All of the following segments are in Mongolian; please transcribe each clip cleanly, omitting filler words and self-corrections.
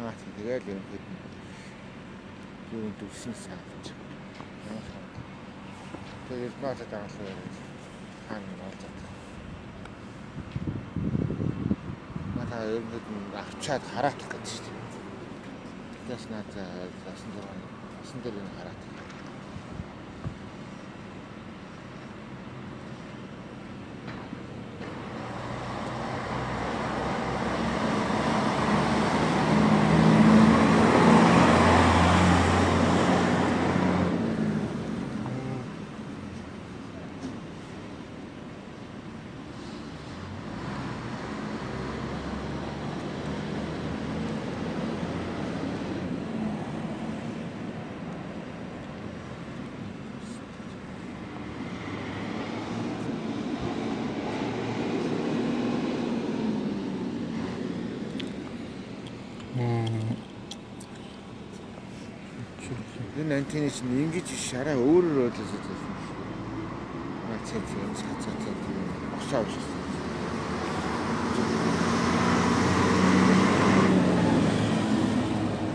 яагаад тэгээд ерөнхийд нь юу дүрсэн санагдаж байна. Тэгээд надад даалгавар хаана болоод надаа ерөнхийд нь авчаад хараадах гэж шүү дээ. Тэгээс надаа асан дээр нь хараад. Энэ антенны чинь ингэж шараа өөрөөр болоод байсан. Цэцэг босоо биш.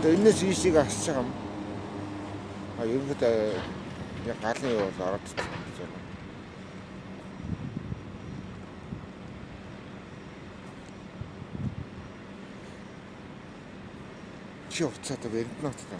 Энэс ийшийг асч байгаа юм. Ерөнхийдөө яг галын юу бол ороод ирсэн. Чи уцаад вернот таа.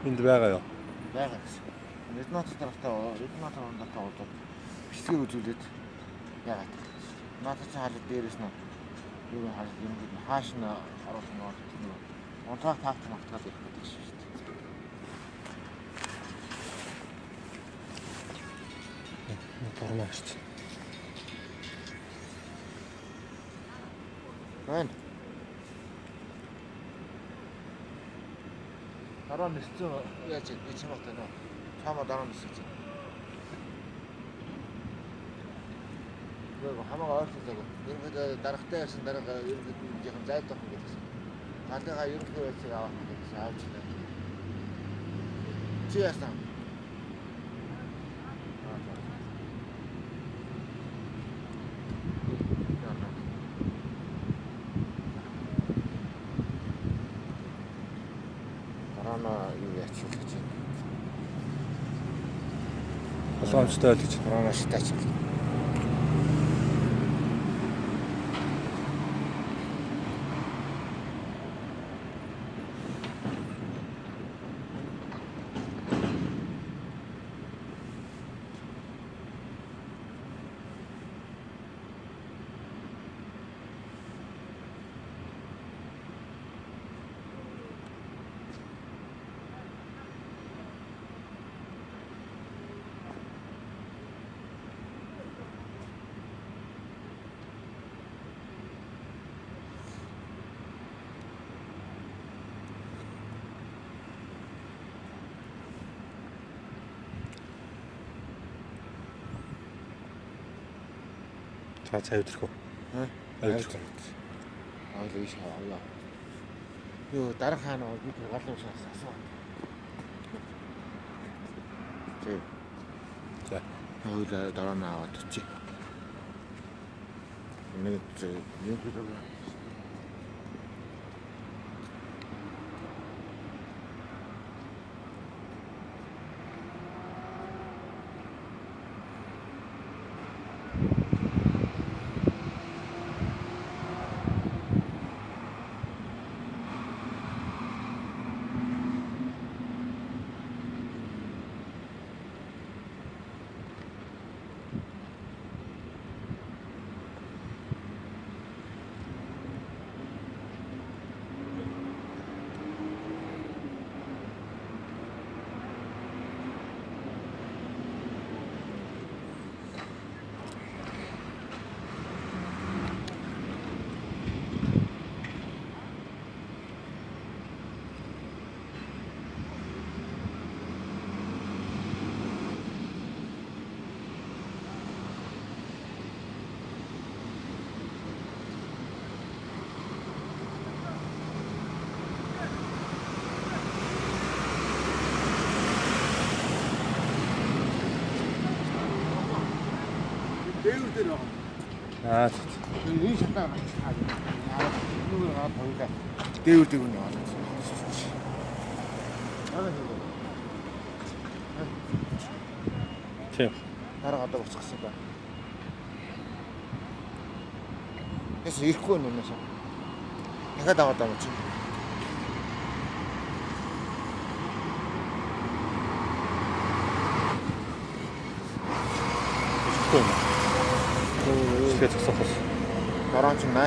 Энд байгаа юу? Байгаа гэсэн. Эднот тарахтаа удаад бичгээ үзүүлээд яагаад. Надад ч хаалт дээрээс нь юу хаалт юм гээд хааш нь оруулах нь онцгой таах магтгаал ирэх гэдэг шүү дээ. Тормооч. Байна. Дараа нь нэрцэн яаж гэж юм байна уу? Чамаа дараа нь нэрцэн. Гэх хамаагаа ойлцоог. Ерөнхийдөө дарагтай ясан дарга ерөнхийдөө жоохон зайдах юм гэсэн. Галыгаа ерөнхийдөө байцыг авах гэсэн аавч байна. Чи яасан? Боломжтой л гэж коронавирустай ч юм. Цаа өдрөх үү? Авил ийш аваа. юу дарах хаана би гол юм шиг асуу. Тэг. За. Хоёулаа дараа нь аваад очие. Нэг юм хэлээ. Дээгүүр дээр байгаа. Аа. Энэ шатаа гацхаа. Яа, нүгээр гад хоёлаа. Дээгүүр нь яваад. Тийм. Дараа гадаа уцгасан ба. Тэс ирэхгүй нүнээс. Дахиад аваад байгаа чи. Тэгэ зогсоохос. Дараа нь нааш